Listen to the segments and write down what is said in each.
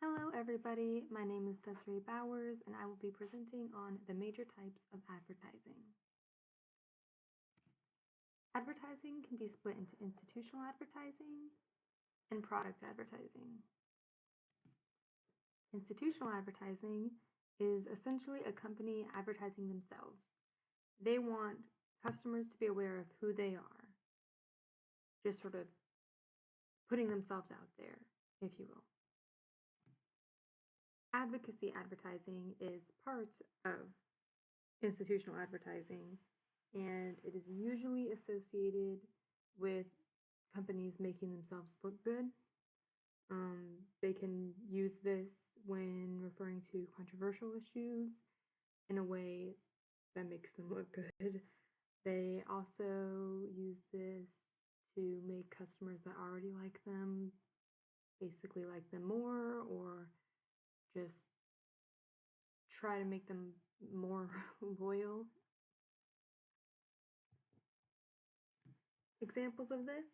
Hello, everybody. My name is Desiree Bowers, and I will be presenting on the major types of advertising. Advertising can be split into institutional advertising and product advertising. Institutional advertising is essentially a company advertising themselves. They want customers to be aware of who they are, just sort of putting themselves out there, if you will. Advocacy advertising is part of institutional advertising, and it is usually associated with companies making themselves look good. They can use this when referring to controversial issues in a way that makes them look good. They also use this to make customers that already like them basically like them more, or just try to make them more loyal. Examples of this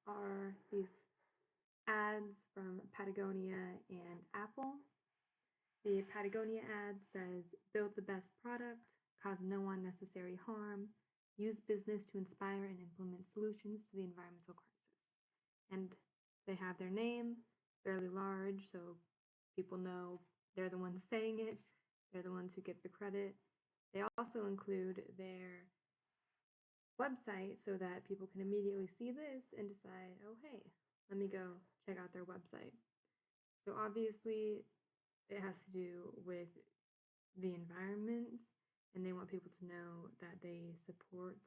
are these ads from Patagonia and Apple. The Patagonia ad says, "Build the best product, cause no unnecessary harm, use business to inspire and implement solutions to the environmental crisis." And they have their name fairly large, so people know they're the ones saying it. They're the ones who get the credit. They also include their website so that people can immediately see this and decide, oh, hey, let me go check out their website. So obviously, it has to do with the environment, and they want people to know that they support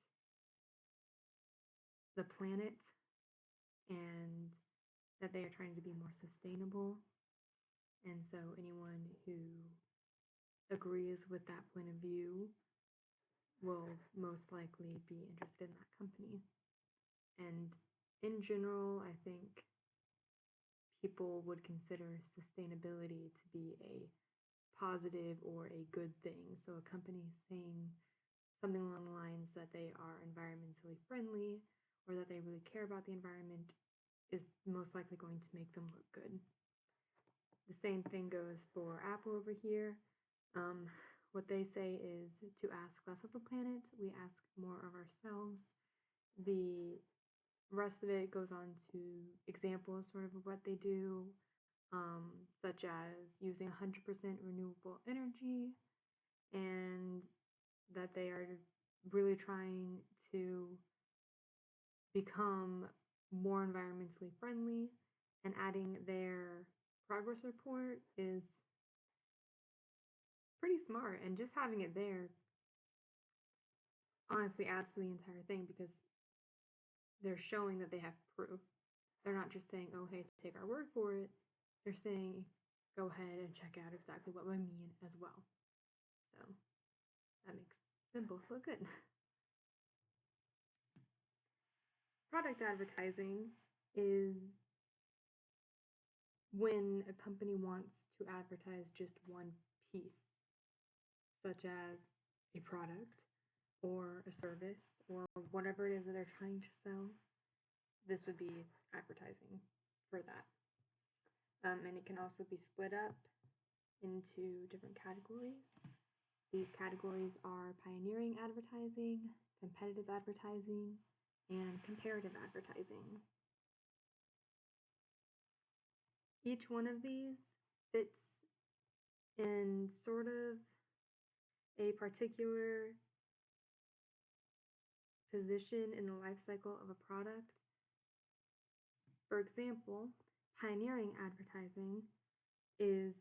the planet and that they are trying to be more sustainable. And so anyone who agrees with that point of view will most likely be interested in that company. And in general, I think people would consider sustainability to be a positive or a good thing. So a company saying something along the lines that they are environmentally friendly or that they really care about the environment is most likely going to make them look good. The same thing goes for Apple over here. What they say is to ask less of the planet, we ask more of ourselves. The rest of it goes on to examples sort of what they do, such as using 100% renewable energy, and that they are really trying to become more environmentally friendly, and adding their progress report is pretty smart, and just having it there honestly adds to the entire thing because they're showing that they have proof. They're not just saying, oh, hey, take our word for it. They're saying, go ahead and check out exactly what we mean as well. So that makes them both look good. Product advertising is when a company wants to advertise just one piece, such as a product or a service or whatever it is that they're trying to sell. This would be advertising for that. And it can also be split up into different categories. These categories are pioneering advertising, competitive advertising, and comparative advertising. Each one of these fits in sort of a particular position in the life cycle of a product. For example, pioneering advertising is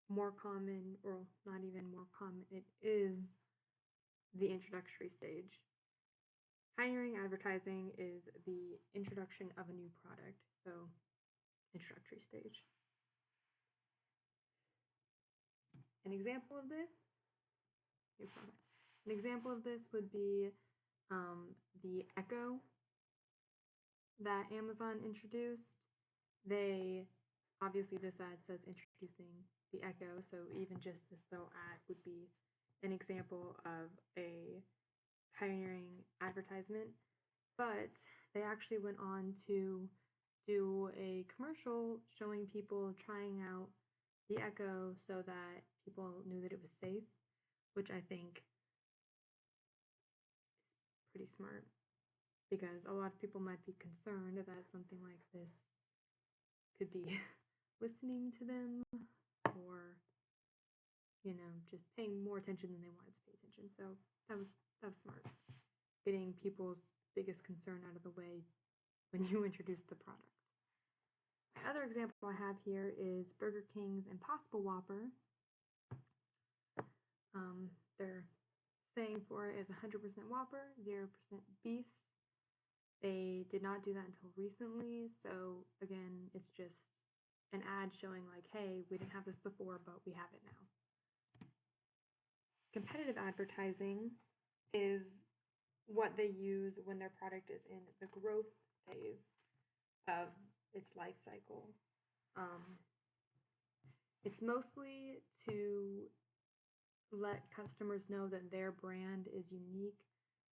more common, or not even more common, it is the introductory stage. Pioneering advertising is the introduction of a new product, so introductory stage. An example of this, would be the Echo that Amazon introduced. They, obviously this ad says introducing the Echo, so even just this little ad would be an example of a pioneering advertisement. But they actually went on to do a commercial showing people trying out the Echo so that people knew that it was safe, which I think is pretty smart because a lot of people might be concerned that something like this could be listening to them or, just paying more attention than they wanted to pay attention. So that was smart. Getting people's biggest concern out of the way when you introduce the product. My other example I have here is Burger King's Impossible Whopper. Their saying for it is 100% Whopper, 0% beef. They did not do that until recently, so again, it's just an ad showing like, hey, we didn't have this before, but we have it now. Competitive advertising is what they use when their product is in the growth phase of its life cycle. It's mostly to let customers know that their brand is unique,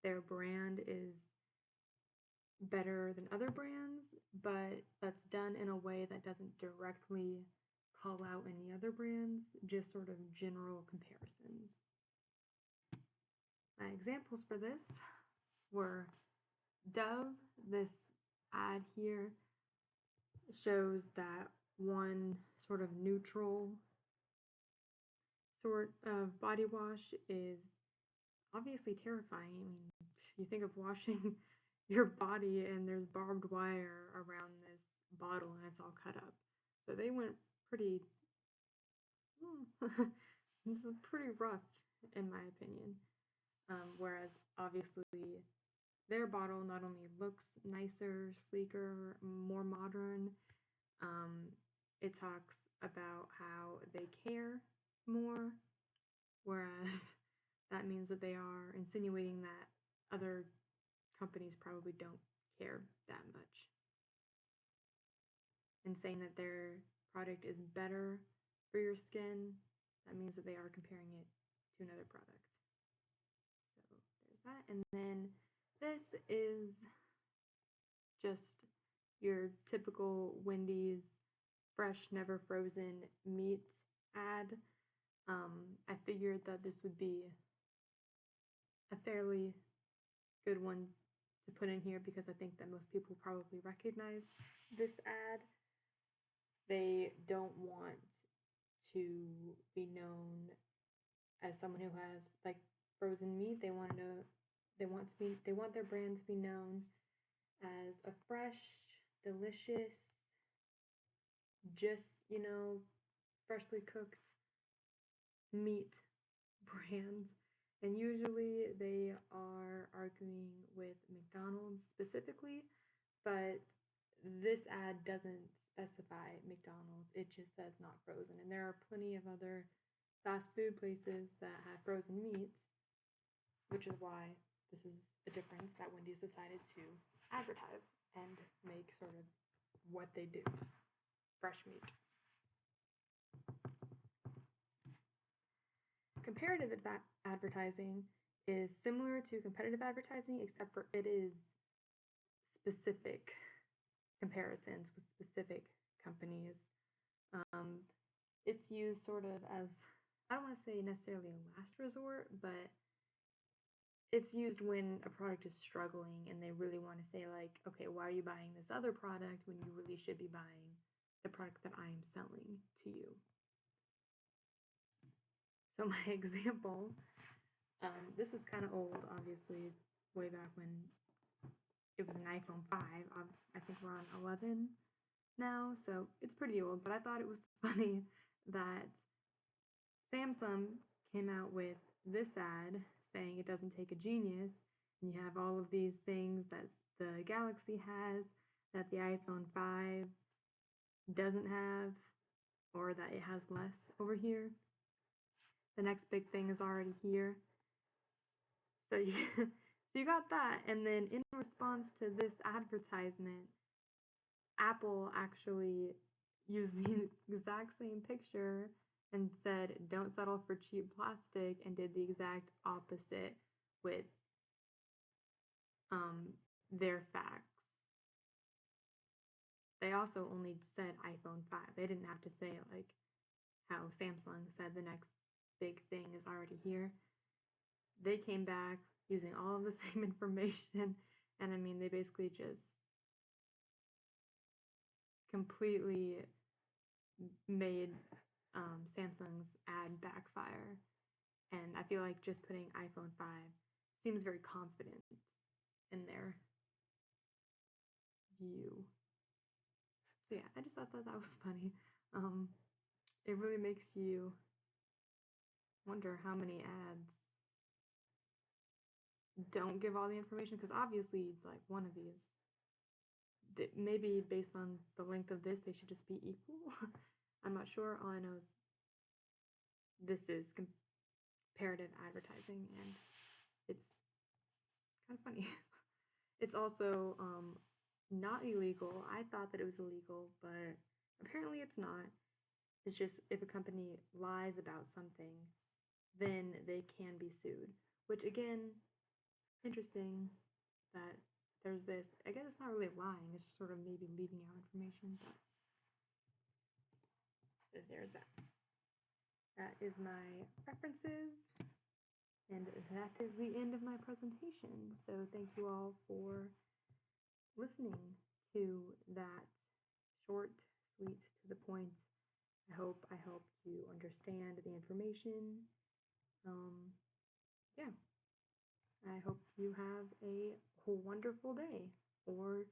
their brand is better than other brands, but that's done in a way that doesn't directly call out any other brands, just sort of general comparisons. My examples for this were Dove. This ad here shows that one sort of neutral sort of body wash is obviously terrifying. I mean, you think of washing your body and there's barbed wire around this bottle and it's all cut up. So they went pretty, this is pretty rough in my opinion. Whereas obviously their bottle not only looks nicer, sleeker, more modern, it talks about how they care more, whereas that means that they are insinuating that other companies probably don't care that much. And saying that their product is better for your skin, that means that they are comparing it to another product. So there's that. And then this is just your typical Wendy's fresh, never frozen meat ad. I figured that this would be a fairly good one to put in here because I think that most people probably recognize this ad. They don't want to be known as someone who has like frozen meat. They want their brand to be known as a fresh, delicious, just, freshly cooked meat brand. And usually they are arguing with McDonald's specifically, but this ad doesn't specify McDonald's. It just says not frozen. And there are plenty of other fast food places that have frozen meats, which is why this is a difference that Wendy's decided to advertise and make sort of what they do, fresh meat. Comparative advertising is similar to competitive advertising, except for it is specific comparisons with specific companies. It's used sort of as, I don't want to say necessarily a last resort, but it's used when a product is struggling and they really want to say like, okay, why are you buying this other product when you really should be buying the product that I am selling to you? So my example, this is kind of old, obviously, way back when it was an iPhone 5. I think we're on 11 now, so it's pretty old, but I thought it was funny that Samsung came out with this ad saying it doesn't take a genius, and you have all of these things that the Galaxy has that the iPhone 5 doesn't have, or that it has less over here. The next big thing is already here. So you got that, and then in response to this advertisement, Apple actually used the exact same picture and said, don't settle for cheap plastic, and did the exact opposite with their facts. They also only said iPhone 5. They didn't have to say like how Samsung said the next big thing is already here. They came back using all of the same information, and I mean, they basically just completely made Samsung's ad backfire. And I feel like just putting iPhone 5 seems very confident in their view. So yeah, I just thought that was funny. It really makes you wonder how many ads don't give all the information, because obviously, like, one of these, maybe based on the length of this, they should just be equal. I'm not sure. All I know is this is comparative advertising, and it's kind of funny. It's also not illegal. I thought that it was illegal, but apparently it's not. It's just if a company lies about something, then they can be sued. Which, again, interesting that there's this. I guess it's not really lying. It's just sort of maybe leaving out information, but there's that. That is my references, and that is the end of my presentation. So thank you all for listening to that short, sweet, to the point. I hope I helped you understand the information. Yeah, I hope you have a wonderful day or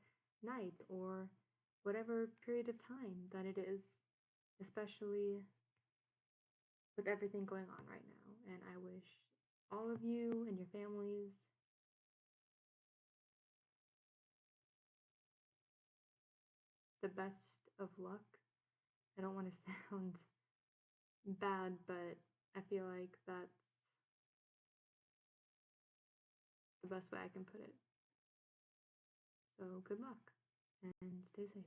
night or whatever period of time that it is, especially with everything going on right now. And I wish all of you and your families the best of luck. I don't want to sound bad, but I feel like that's the best way I can put it. So good luck and stay safe.